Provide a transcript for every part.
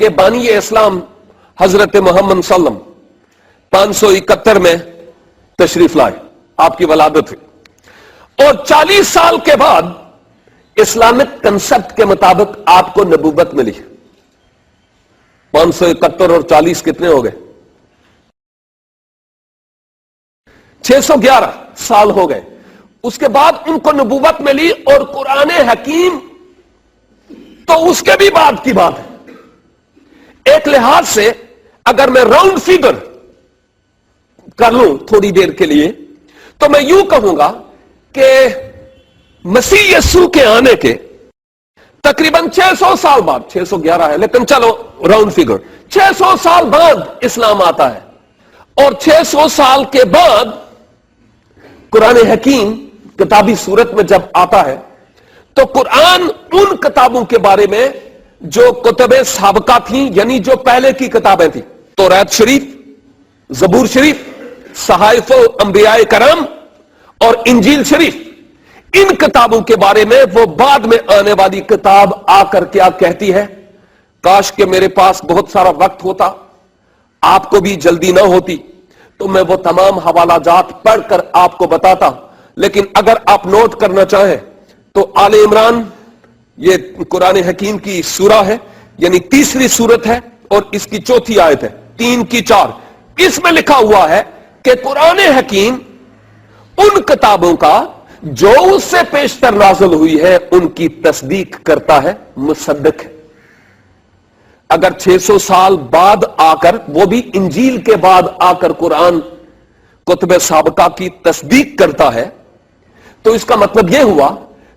کہ बानी इस्लाम हजरत मोहम्मद सल्लम 571 में तशरीफ लाए, आपकी वलादत हुई, और 40 साल के बाद इस्लामिक कंसेप्ट के मुताबिक आपको नबूवत मिली। 571 और 40 कितने हो गए? 611 साल हो गए। उसके बाद उनको नबूवत मिली और कुरान हकीम तो उसके भी बाद की बात है। एक लिहाज से अगर मैं राउंड फिगर कर लूं थोड़ी देर के लिए तो मैं यूं कहूंगा कि मसीह यीशु के आने के तकरीबन 600 साल बाद, 611 है लेकिन चलो राउंड फिगर, 600 साल बाद इस्लाम आता है, और 600 साल के बाद कुरान हकीम किताबी सूरत में जब आता है तो कुरान उन किताबों के बारे में जो कुतुबे साबका थी, यानी जो पहले की किताबें थी, तौरात शरीफ, जबूर शरीफ, सहाइफो अंबियाए करम और इंजील शरीफ, इन किताबों के बारे में वो बाद में आने वाली किताब आकर क्या कहती है। काश के मेरे पास बहुत सारा वक्त होता, आपको भी जल्दी ना होती, तो मैं वो तमाम हवाला जात पढ़कर आपको बताता, लेकिन अगर आप नोट करना चाहें तो आले इमरान ये कुरान हकीम की सूरा है, यानी तीसरी सूरत है और इसकी चौथी आयत है, 3 की 4। इसमें लिखा हुआ है कि कुरान हकीम उन किताबों का जो उससे पेशतर नाज़िल हुई है उनकी तस्दीक करता है, मुसद्दिक है। अगर 600 साल बाद आकर, वो भी इंजील के बाद आकर कुरान कुतुबे साबका की तस्दीक करता है, तो इसका मतलब यह हुआ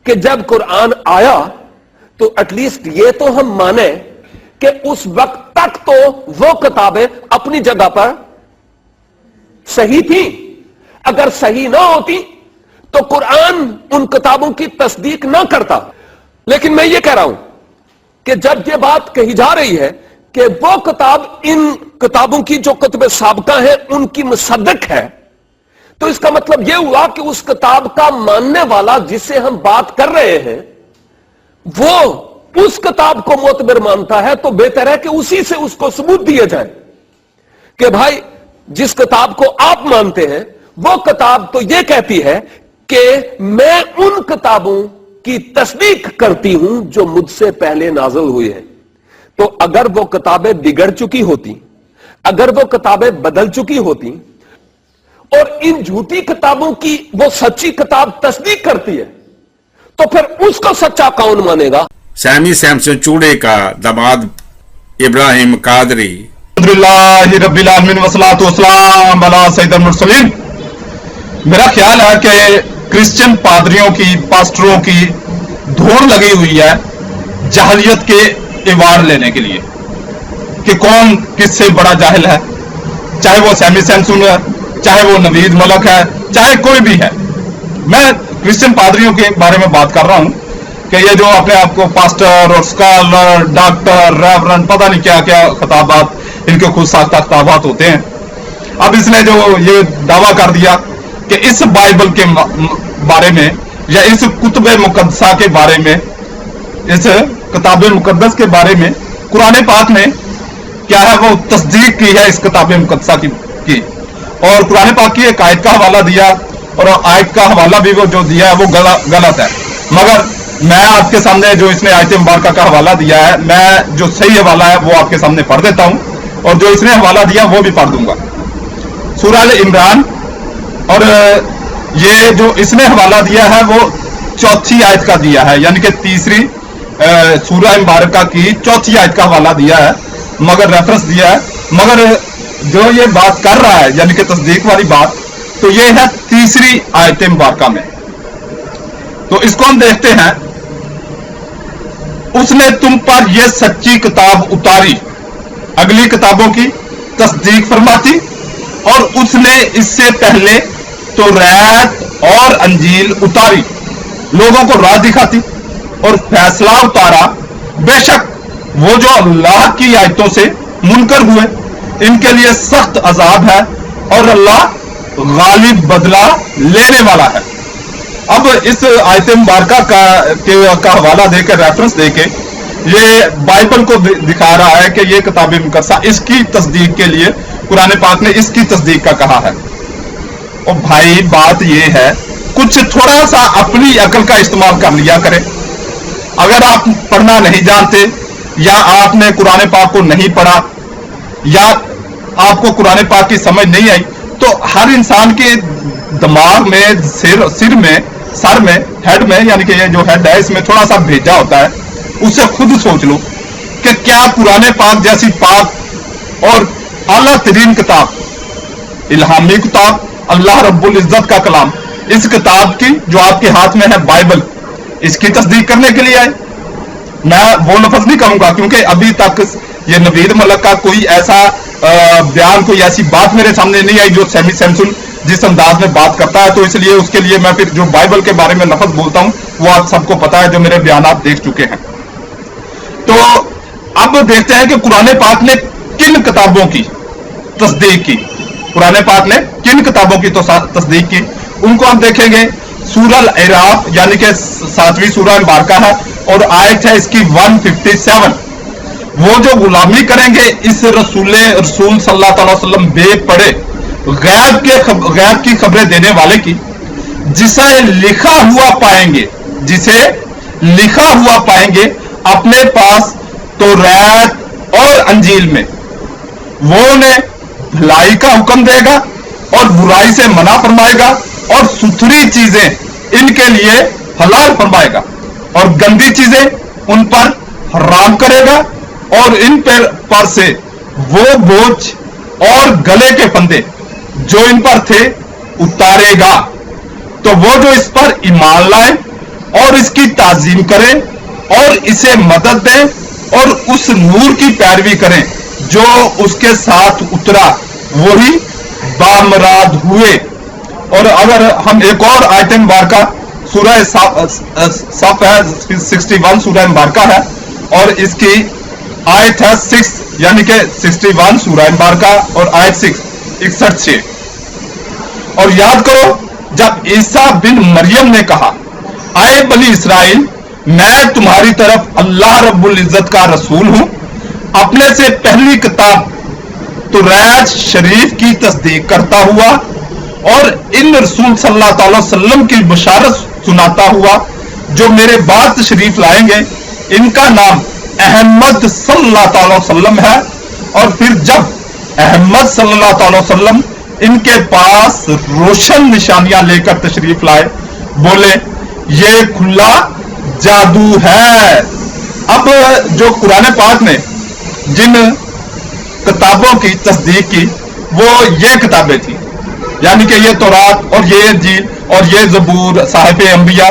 कि जब कुरान आया तो एटलीस्ट ये तो हम माने कि उस वक्त तक तो वो किताबें अपनी जगह पर सही थी। अगर सही ना होती तो कुरान उन किताबों की तस्दीक ना करता। लेकिन मैं ये कह रहा हूं कि जब ये बात कही जा रही है कि वो किताब इन किताबों की जो कुतुबे साबका है उनकी मुसद्दिक है, तो इसका मतलब यह हुआ कि उस किताब का मानने वाला जिसे हम बात कर रहे हैं वो उस किताब को मोतबर मानता है, तो बेहतर है कि उसी से उसको सबूत दिया जाए कि भाई जिस किताब को आप मानते हैं वो किताब तो यह कहती है कि मैं उन किताबों की तस्दीक करती हूं जो मुझसे पहले नाज़िल हुई है। तो अगर वो किताबें बिगड़ चुकी होती, अगर वो किताबें बदल चुकी होती और इन झूठी किताबों की वो सच्ची किताब तस्दीक करती है, तो फिर उसको सच्चा कौन मानेगा? सैमी सैमसन चूड़े का दामाद इब्राहिम कादरी। मेरा ख्याल है कि क्रिश्चियन पादरियों की, पास्टरों की धोड़ लगी हुई है जाहिलियत के अवार्ड लेने के लिए कि कौन किससे बड़ा जाहिल है, चाहे वो सैमी सैमसन है, चाहे वो नवीद मलक है, चाहे कोई भी है। मैं क्रिश्चियन पादरियों के बारे में बात कर रहा हूं कि ये जो अपने आप को पास्टर और स्कॉलर, डॉक्टर, रेवरेंड, पता नहीं क्या क्या खिताबात, इनके खुद साख्ता खिताबात होते हैं। अब इसने जो ये दावा कर दिया कि इस बाइबल के बारे में या इस कुतुबे मुकद्दसा के बारे में, इस किताबे मुकद्दस के बारे में कुरान पाक ने क्या है वो तस्दीक की है इस किताबे मुकद्दसा की। और कुरान पाक की एक आयत का हवाला दिया और आयत का हवाला भी वो जो दिया है वो गलत है। मगर मैं आपके सामने जो इसने आयत मुबारका का हवाला दिया है, मैं जो सही हवाला है वो आपके सामने पढ़ देता हूं और जो इसने हवाला दिया वो भी पढ़ दूंगा। सूरह अल इमरान, और ये जो इसने हवाला दिया है वो 4थी आयत का दिया है, यानी कि तीसरी सूरह मुबारका की 4थी आयत का हवाला दिया है, मगर रेफरेंस दिया है। मगर जो ये बात कर रहा है यानी कि तस्दीक वाली बात, तो ये है तीसरी आयत मुबारका में। तो इसको हम देखते हैं। उसने तुम पर यह सच्ची किताब उतारी, अगली किताबों की तस्दीक फरमाती, और उसने इससे पहले तौरात और अंजील उतारी, लोगों को राह दिखाती और फैसला उतारा। बेशक वो जो अल्लाह की आयतों से मुनकर हुए इनके लिए सख्त अजाब है और अल्लाह गालिब बदला लेने वाला है। अब इस आयत मुबारका का हवाला देकर, रेफरेंस देके ये बाइबल को दिखा रहा है कि ये किताब मुकद्दसा, इसकी तस्दीक के लिए कुरान पाक ने इसकी तस्दीक का कहा है। और भाई बात ये है, कुछ थोड़ा सा अपनी अकल का इस्तेमाल कर लिया करें। अगर आप पढ़ना नहीं जानते, या आपने कुरान पाक को नहीं पढ़ा, या आपको कुरान पाक की समझ नहीं आई, तो हर इंसान के दिमाग में, सिर में, सर में, हेड में, यानी कि ये जो हेड है इसमें थोड़ा सा भेजा होता है। उससे खुद सोच लो कि क्या कुरान पाक जैसी पाक और आला तरीन किताब, इल्हामी किताब, अल्लाह रब्बुल इज्जत का कलाम, इस किताब की जो आपके हाथ में है बाइबल, इसकी तस्दीक करने के लिए आए। मैं वो लफ्ज नहीं कहूंगा क्योंकि अभी तक ये नवीद मलक का कोई ऐसा बयान, कोई ऐसी बात मेरे सामने नहीं आई जो सेमी सैमसुन जिस अंदाज में बात करता है, तो इसलिए उसके लिए मैं फिर जो बाइबल के बारे में लफ्ज बोलता हूं वो आप सबको पता है, जो मेरे बयान आप देख चुके हैं। तो अब देखते हैं कि कुरान पाक ने किन किताबों की तस्दीक की, कुरान पाक ने किन किताबों की तो तस्दीक की, उनको हम देखेंगे। सूरह अल-अराफ यानी कि 7वीं सूरह मुबारका है और आयत है इसकी 157। वो जो गुलामी करेंगे इस रसूल सल्लल्लाहु अलैहि वसल्लम बेपड़े गैब की खबरें देने वाले की, जिसे लिखा हुआ पाएंगे, जिसे लिखा हुआ पाएंगे अपने पास तौरात और अंजील में, वो उन्हें भलाई का हुक्म देगा और बुराई से मना फरमाएगा और सुथरी चीजें इनके लिए हलाल फरमाएगा और गंदी चीजें उन पर हराम करेगा और इन पर से वो बोझ और गले के फंदे जो इन पर थे उतारेगा। तो वो जो इस पर ईमान लाए और इसकी ताजीम करें और इसे मदद दें और उस नूर की पैरवी करें जो उसके साथ उतरा, वही बामराद हुए। और अगर हम एक और आयत मुबारका सूरह सफ है 61 सूरह मुबारका है और इसकी आयत है 6 यानी कि 61 सूरह मुबारका और आयत 61 और याद करो जब ईसा बिन मरियम ने कहा, आए बनी इसराइल, मैं तुम्हारी तरफ अल्लाह रब्बुल इज्जत का रसूल हूं, अपने से पहली किताब तौरात शरीफ की तस्दीक करता हुआ और इन रसूल सल्लल्लाहु अलैहि वसल्लम की बशारत सुनाता हुआ जो मेरे बाद तशरीफ लाएंगे, इनका नाम अहमद सल्लल्लाहु अलैहि वसल्लम है। और फिर जब अहमद सल्लल्लाहु अलैहि वसल्लम इनके पास रोशन निशानियां लेकर तशरीफ लाए, बोले ये खुला जादू है। अब जो कुरान पाक ने जिन किताबों की तस्दीक की वो ये किताबें थी, यानी कि ये तौरात और ये इंजील और ये जबूर, साहिब अंबिया,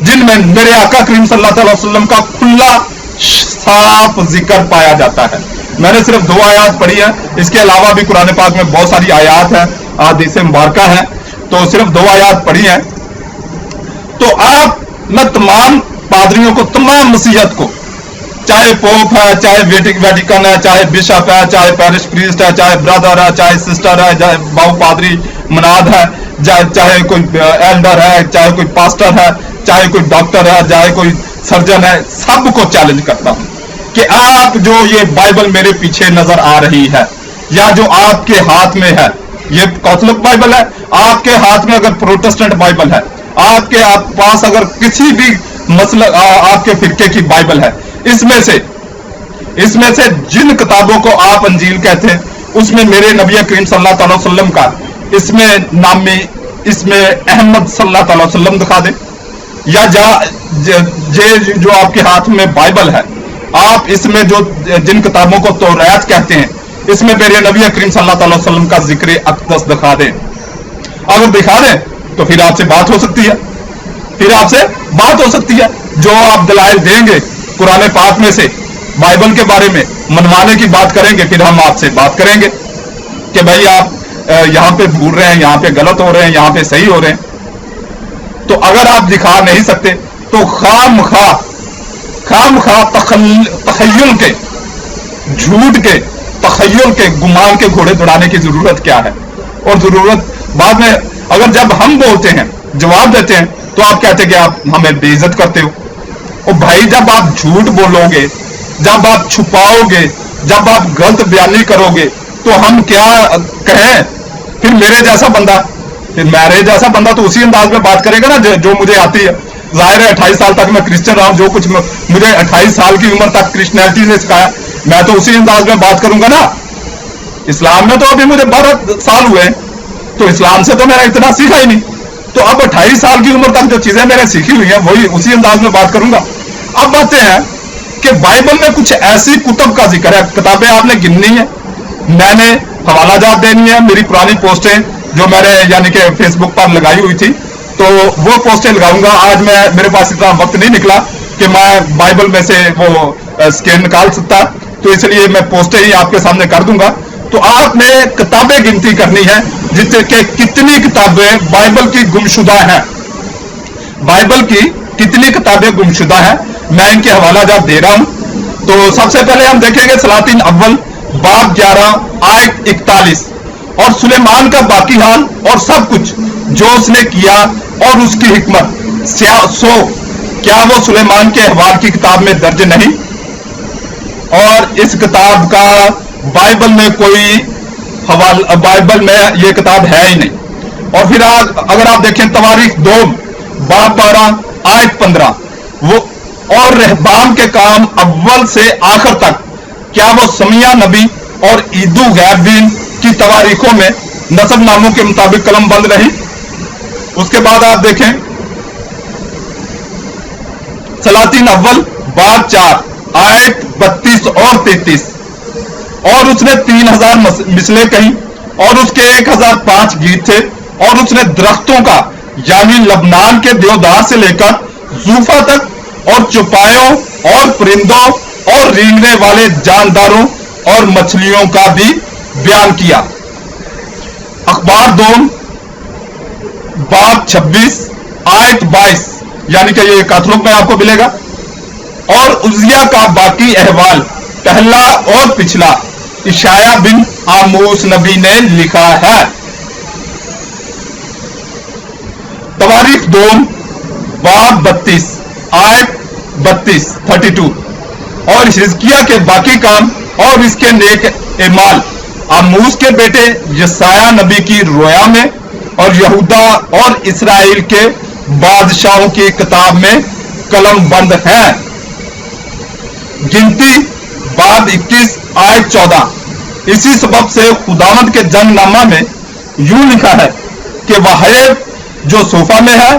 जिनमें मेरे आका करीम सल्लल्लाहु अलैहि वसल्लम का खुला साफ जिक्र पाया जाता है। मैंने सिर्फ 2 आयात पढ़ी है, इसके अलावा भी कुरान पाक में बहुत सारी आयात है, हदीस मुबारका है, तो सिर्फ 2 आयात पढ़ी है। तो आप मैं तमाम पादरियों को, तमाम मसीहत को, चाहे पोप है, चाहे वेटिकन है, चाहे बिशप है, चाहे पैरिश प्रीस्ट है, चाहे ब्रदर है, चाहे सिस्टर है, चाहे बाऊ पादरी मनाद है, चाहे कोई एल्डर है, चाहे कोई पास्टर है, चाहे कोई डॉक्टर है, चाहे कोई सर्जन है, सबको चैलेंज करता हूं कि आप जो ये बाइबल मेरे पीछे नजर आ रही है या जो आपके हाथ में है, ये कैथोलिक बाइबल है, आपके हाथ में अगर प्रोटेस्टेंट बाइबल है, आपके पास अगर किसी भी मसला आपके फिरके की बाइबल है, इसमें से जिन किताबों को आप अंजील कहते हैं, उसमें मेरे नबी करीम सल्लल्लाहु अलैहि वसल्लम का इसमें नाम में इसमें अहमद सल्लल्लाहु अलैहि वसल्लम दिखा दे, या जो आपके हाथ में बाइबल है, आप इसमें जो जिन किताबों को तौरात कहते हैं, इसमें मेरे नबी करीम सल्लल्लाहु अलैहि वसल्लम का जिक्र अक़दस दिखा दें। अगर दिखा दें तो फिर आपसे बात हो सकती है, जो आप दलाइल देंगे कुरान पाक में से बाइबल के बारे में मनवाने की बात करेंगे, फिर हम आपसे बात करेंगे कि भाई आप यहां पे भूल रहे हैं, यहां पे गलत हो रहे हैं, यहां पे सही हो रहे हैं। तो अगर आप दिखा नहीं सकते तो खामखा तखय्युल के, झूठ के, तखय्युल के, गुमान के घोड़े दौड़ाने की जरूरत क्या है। और जरूरत बाद में, अगर जब हम बोलते हैं, जवाब देते हैं, तो आप कहते हैं कि आप हमें बेइज्जत करते हो। और भाई जब आप झूठ बोलोगे जब आप छुपाओगे, जब आप गलत बयानी करोगे, तो हम क्या कहें? फिर मेरे जैसा बंदा, फिर मेरे जैसा बंदा तो उसी अंदाज में बात करेगा ना जो मुझे आती है। जाहिर है 28 साल तक मैं क्रिश्चियन रहा हूं, जो कुछ मुझे 28 साल की उम्र तक क्रिश्चियनिटी ने सिखाया, मैं तो उसी अंदाज में बात करूंगा ना। इस्लाम में तो अभी मुझे 12 साल हुए, तो इस्लाम से तो मैंने इतना सीखा ही नहीं। तो अब 28 साल की उम्र तक जो चीजें मैंने सीखी हुई हैं, वही उसी अंदाज में बात करूंगा। अब बातें हैं कि बाइबल में कुछ ऐसी कुतुब का जिक्र है, किताबें आपने गिननी है, मैंने हवाला जात देनी है, मेरी पुरानी पोस्टें जो मैंने यानी कि फेसबुक पर लगाई हुई थी, तो वो पोस्टें लगाऊंगा। आज मेरे पास इतना वक्त नहीं निकला कि मैं बाइबल में से वो स्कैन निकाल सकता, तो इसलिए मैं पोस्टें ही आपके सामने कर दूंगा। तो आपने किताबें गिनती करनी है, जिससे कि कितनी किताबें बाइबल की गुमशुदा हैं, बाइबल की कितनी किताबें गुमशुदा हैं, मैं इनके हवाला जात दे रहा हूं। तो सबसे पहले हम देखेंगे सलातीन अव्वल बाब 11 आयत 41, और सुलेमान का बाकी हाल और सब कुछ जो उसने किया और उसकी हिकमत, सो क्या वो सुलेमान के अहवाल की किताब में दर्ज नहीं? और इस किताब का बाइबल में कोई हवाला, बाइबल में ये किताब है ही नहीं। और फिर अगर आप देखें तवारीख 2 बाब 12 आयत 15, वो और रहबाम के काम अव्वल से आखिर तक, क्या वो समिया नबी और ईदू गैरबीन की तवारीखों में नसब नामों के मुताबिक कलम बंद रही? उसके बाद आप देखें सलातीन अव्वल बाब 4 आयत 32 और 33, और उसने 3000 मिसलें कही और उसके 1005 गीत थे, और उसने दरख्तों का यानी लबनान के देवदार से लेकर जूफा तक और चौपायों और परिंदों और रेंगने वाले जानदारों और मछलियों का भी बयान किया। अखबार 2 बाब 26 आयत 22, यानी कि ये कैथलोग में आपको मिलेगा। और उजिया का बाकी अहवाल पहला और पिछला इशाया बिन आमोस नबी ने लिखा है। तवारीख 2 बाब 32 आयत 32 और हिजकिया के बाकी काम और इसके नेक एमाल आमूस के बेटे यसाया नबी की रोया में और यहूदा और इस्राएल के बादशाहों की किताब में कलम बंद है। गिनती बाब 21 आयत 14। इसी सबब से खुदावंद के जंगनामा में यूं लिखा है कि वहब जो सोफा में है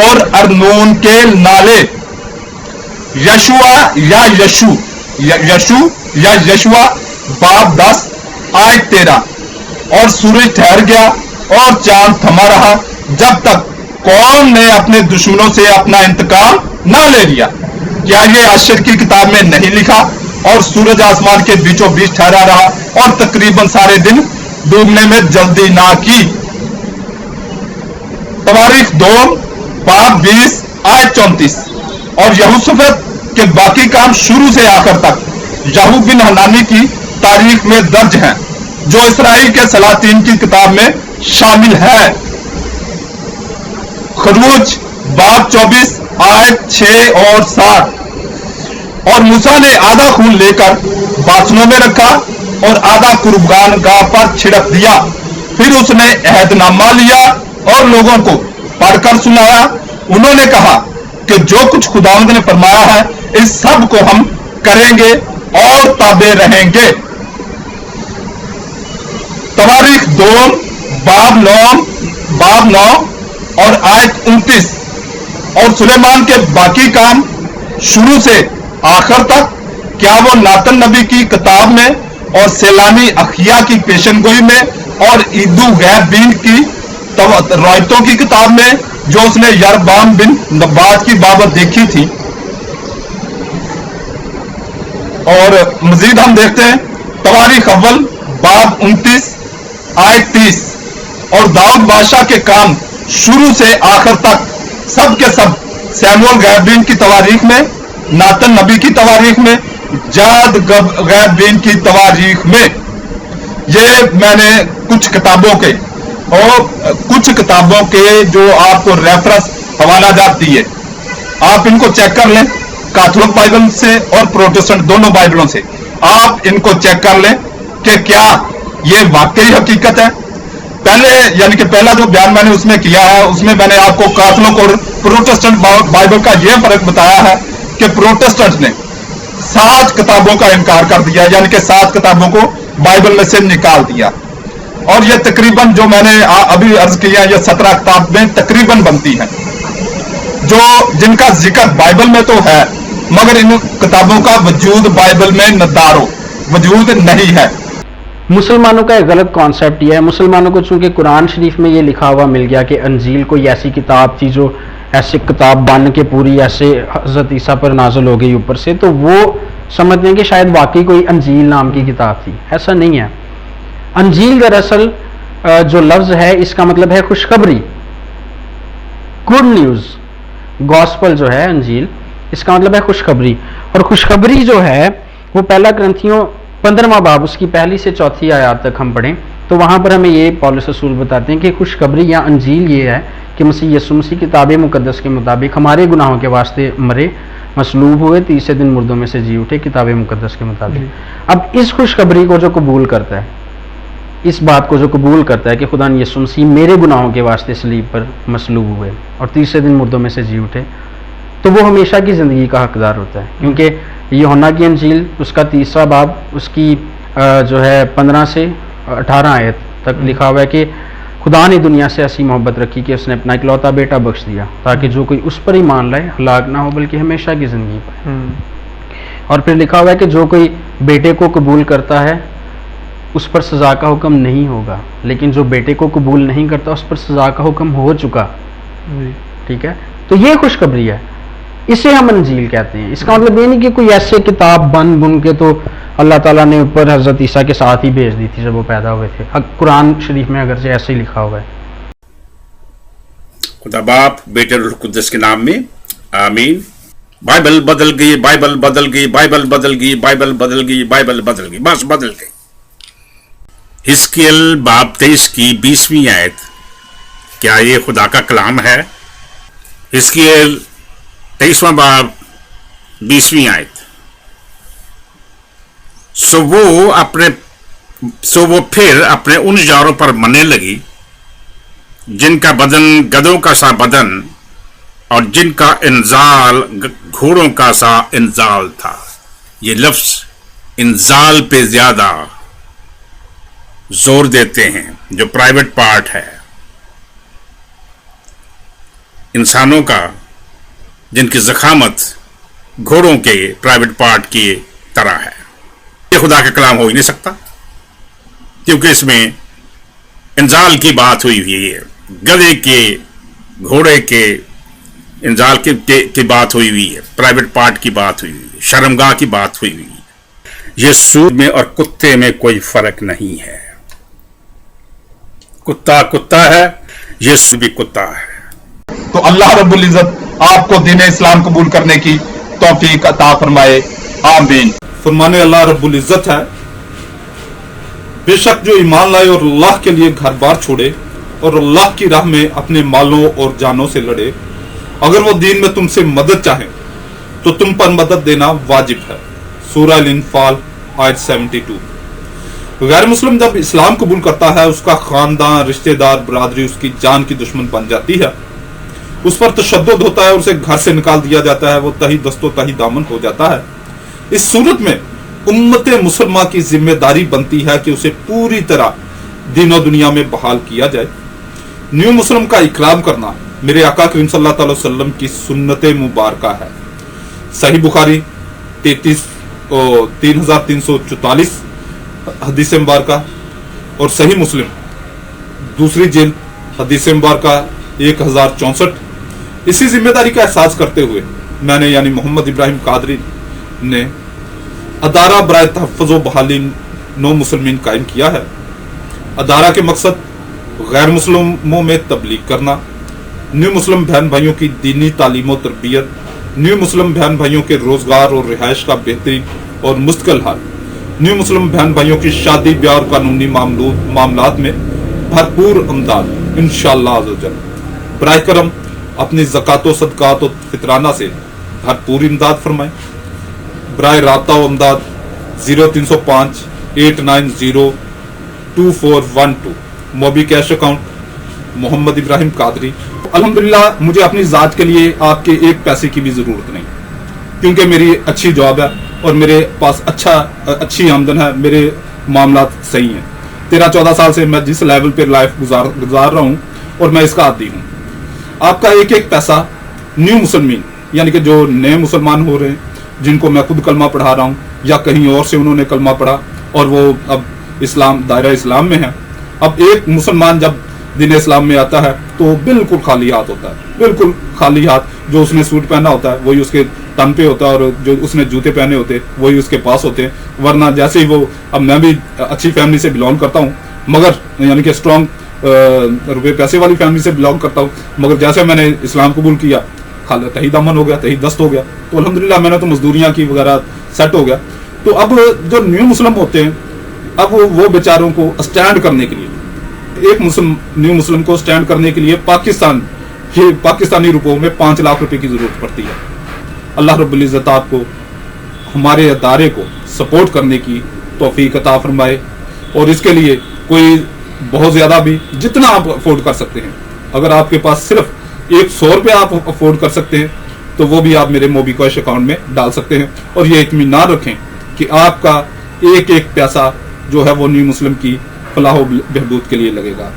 और अर्नोन के नाले यशुआ या यशुआ बाब 10 आयत 13। और सूरज ठहर गया और चांद थमा रहा जब तक कौन ने अपने दुश्मनों से अपना इंतकाम ना ले लिया। क्या ये आश्चर्य की किताब में नहीं लिखा? और सूरज आसमान के बीचों बीच ठहरा रहा और तकरीबन सारे दिन डूबने में जल्दी ना की। तवारीख 2 बाब 20 आयत 34। और यहूसुफत के बाकी काम शुरू से आखिर तक यहू बिन हनानी की तारीख में दर्ज हैं, जो इसराइल के सलातीन की किताब में शामिल है। खरूज बाब 24 आयत 6 और 7। और मूसा ने आधा खून लेकर बासनों में रखा और आधा कुर्बान गाह पर छिड़क दिया। फिर उसने अहदनामा लिया और लोगों को पढ़कर सुनाया। उन्होंने कहा कि जो कुछ खुदावंद ने फरमाया है इस सब को हम करेंगे और ताबे रहेंगे। तवारीख 2 बाब 9 और आयत 29। और सुलेमान के बाकी काम शुरू से आखिर तक, क्या वो नातन नबी की किताब में और सेलानी अखिया की पेशनगोई में और ईदू गैरबीन की रवायतों की किताब में जो उसने यरबाम बिन नबात की बाबत देखी थी। और मजीद हम देखते हैं तवारीख अव्वल बाब 29 आयत 30। और दाऊद बादशाह के काम शुरू से आखिर तक सब के सब सैमुअल गैरबीन की तवारीख में, नातन नबी की तवारीख में, जाद गैरबीन की तवारीख में। ये मैंने कुछ किताबों के जो आपको रेफरेंस हवाला जात दिए, आप इनको चेक कर लें कैथोलिक बाइबल से और प्रोटेस्टेंट दोनों बाइबलों से आप इनको चेक कर लें कि क्या ये वाकई हकीकत है। पहले यानी कि पहला जो बयान मैंने उसमें किया है, उसमें मैंने आपको कैथोलिक और प्रोटेस्टेंट बाइबल का यह फर्क बताया है कि प्रोटेस्टेंट ने 7 किताबों का इनकार कर दिया, यानी कि 7 किताबों को बाइबल में से निकाल दिया। और ये तकरीबन जो मैंने अभी अर्ज किया, ये 17 किताब में तकरीबन बनती है, जो जिनका जिक्र बाइबल में तो है मगर इन किताबों का वजूद बाइबल में नदारो वजूद नहीं है। मुसलमानों का एक गलत कॉन्सेप्ट यह है, मुसलमानों को चूंकि कुरान शरीफ में ये लिखा हुआ मिल गया कि अंजील कोई ऐसी किताब थी जो ऐसे किताब बन के पूरी ऐसे हजरत ईसा पर नाज़िल हो गई ऊपर से, तो वो समझते हैं कि शायद वाकई कोई अंजील नाम की किताब थी। ऐसा नहीं है। अंजील दरअसल जो लफ्ज़ है इसका मतलब है खुशखबरी, गुड न्यूज़। गॉस्पल जो है अंजील, इसका मतलब है खुशखबरी। और खुशखबरी जो है वो पहला ग्रंथियों 15वां बाब उसकी पहली से चौथी आयत तक हम पढ़ें तो वहाँ पर हमें ये पौलुस रसूल बताते हैं कि खुशखबरी या अंजील ये है कि मसीह यीशु मसीह किताब मुकद्दस के मुताबिक हमारे गुनाहों के वास्ते मरे, मसलूब हुए, तीसरे दिन मुर्दों में से जी उठे, किताब मुकद्दस के मुताबिक। अब इस खुशखबरी को जो कबूल करता है, इस बात को जो कबूल करता है कि खुदा यीशु मसीह मेरे गुनाहों के वास्ते सलीब पर मसलूब हुए और तीसरे दिन मुर्दों में से जी उठे, तो वो हमेशा की ज़िंदगी का हकदार होता है। क्योंकि यूहन्ना की अंजील उसका 3रा बाब उसकी जो है 15 से 18 आयत तक लिखा हुआ है कि खुदा ने दुनिया से ऐसी मोहब्बत रखी कि उसने अपना इकलौता बेटा बख्श दिया ताकि जो कोई उस पर ईमान लाए हलाक ना हो बल्कि हमेशा की ज़िंदगी पाए। और फिर लिखा हुआ है कि जो कोई बेटे को कबूल करता है उस पर सज़ा का हुक्म नहीं होगा, लेकिन जो बेटे को कबूल नहीं करता उस पर सज़ा का हुक्म हो चुका। ठीक है, तो ये खुशखबरी है, इसे हम अंजील कहते हैं। इसका मतलब ये नहीं कि कोई ऐसे किताब बन बुन के तो अल्लाह ताला ने ऊपर हजरत ईसा के साथ ही भेज दी थी जब वो पैदा हुए थे। कुरान शरीफ में अगर से ऐसे ही लिखा हुआ है। खुदा बाप बेटे रूह कुद्दस के नाम में आमीन। बाइबल बदल गई, बाइबल बदल गई, बाइबल बदल गई, बाइबल बदल गई, बाइबल बदल गई, बस बदल गई। हिजकिय्याल बाब 23 की 20वीं आयत, क्या ये खुदा का कलाम है? हिजकिय्याल 23वां बाब 20वीं आयत। सो वो फिर अपने उन जारों पर मरने लगी जिनका बदन गधों का सा बदन और जिनका इंजाल घोड़ों का सा इंजाल था। ये लफ्ज इंजाल पे ज्यादा जोर देते हैं जो प्राइवेट पार्ट है इंसानों का, जिनकी ज़खामत घोड़ों के प्राइवेट पार्ट की तरह है। ये खुदा का कलाम हो ही नहीं सकता क्योंकि इसमें इंजाल की बात हुई हुई है, गधे के घोड़े के इंजाल की बात हुई हुई है, प्राइवेट पार्ट की बात हुई हुई है, शर्मगाह की बात हुई हुई है। ये सूर में और कुत्ते में कोई फर्क नहीं है। कुत्ता कुत्ता है, यीशु भी कुत्ता है। तो अल्लाह रब्बुल इज्जत आपको दीन इस्लाम कबूल करने की तौफीक अता फरमाए, आमीन। फरमाने अल्लाह रब्बुल इज्जत है, बेशक जो ईमान लाए और अल्लाह के लिए घर बार छोड़े और अल्लाह की राह में अपने मालों और जानों से लड़े, अगर वो दीन में तुमसे मदद चाहे तो तुम पर मदद देना वाजिब है। सूरह अल-इन्फाल आयत 72। गैर मुस्लिम जब इस्लाम कबूल करता है उसका खानदान, रिश्तेदार, बरादरी उसकी जान की दुश्मन बन जाती है, उस पर तशद्दुद होता है और उसे घर से निकाल दिया जाता है, वो तही दस्तो तही दामन हो जाता है। इस सूरत में उम्मत मुसलमा की जिम्मेदारी बनती है कि उसे पूरी तरह दीन और दुनिया में बहाल किया जाए। न्यू मुस्लिम का इकराम करना मेरे आका करीम सल्लल्लाहु अलैहि वसल्लम की सुन्नत मुबारका है। सही बुखारी 3344 हदीस मुबारका और सही मुस्लिम दूसरी जिल्द हदीस मुबारका 1064। इसी जिम्मेदारी का एहसास करते हुए मैंने यानी मोहम्मद इब्राहिम कादरी ने अदारा बराए तहफ़्फ़ुज़ बहाली नो मुसलमीन कायम किया है। अदारा के मकसद गैर मुस्लिमों में तबलीग करना, न्यू मुस्लिम बहन भाइयों की दीनी तालीम और तरबियत, न्यू मुस्लिम बहन भाइयों के रोजगार और रिहाइश का बेहतरीन और मुस्तकिल हाल, न्यू मुस्लिम बहन भाइयों की शादी ब्याह और कानूनी मामलात में भरपूर अमदाद इंशाअल्लाह अज़्ज़ वजल। बराए करम अपनी ज़कात व सदकात और फितराना से भरपूर इमदाद फरमाएं। बराए राब्ता व इमदाद 0305-890-2412 मोबी कैश अकाउंट मोहम्मद इब्राहिम कादरी। अल्हम्दुलिल्लाह मुझे अपनी ज़ात के लिए आपके एक पैसे की भी ज़रूरत नहीं, क्योंकि मेरी अच्छी जॉब है और मेरे पास अच्छी आमदन है, मेरे मामलात सही हैं। 13-14 साल से मैं जिस लेवल पर लाइफ गुजार रहा हूँ और मैं इसका आदी हूँ। आपका एक एक पैसा न्यू मुसलमान यानी कि जो नए मुसलमान हो रहे हैं, जिनको मैं खुद कलमा पढ़ा रहा हूँ या कहीं और से उन्होंने कलमा पढ़ा और वो अब दायरा इस्लाम में है। अब एक मुसलमान जब दीन इस्लाम में आता है तो बिल्कुल खाली हाथ होता है, बिल्कुल खाली हाथ। जो उसने सूट पहना होता है वही उसके तन पे होता है और जो उसने जूते पहने होते वही उसके पास होते हैं। वरना जैसे ही वो, अब मैं भी अच्छी फैमिली से बिलोंग करता हूँ, मगर यानी कि स्ट्रॉन्ग रुपये पैसे वाली फैमिली से बिलोंग करता हूँ, मगर जैसे मैंने इस्लाम कबूल किया खाली तही दामन हो गया, तही दस्त हो गया। तो अल्हम्दुलिल्लाह मैंने तो मजदूरियाँ की वगैरह सेट हो गया। तो अब जो न्यू मुस्लिम होते हैं, अब वो बेचारों को स्टैंड करने के लिए, एक न्यू मुस्लिम को स्टैंड करने के लिए पाकिस्तानी रुपयों में 5 लाख रुपए की जरूरत पड़ती है। अल्लाह रब्बुल इज़्ज़त आपको हमारे अदारे को सपोर्ट करने की तौफीक अता फरमाए, और इसके लिए कोई बहुत ज्यादा भी, जितना आप अफोर्ड कर सकते हैं, अगर आपके पास सिर्फ 100 रुपये आप अफोर्ड कर सकते हैं तो वो भी आप मेरे मोबी कैश अकाउंट में डाल सकते हैं। और ये इत्मीनान रखें कि आपका एक एक पैसा जो है वो न्यू मुस्लिम की फलाह व बहबूद के लिए लगेगा।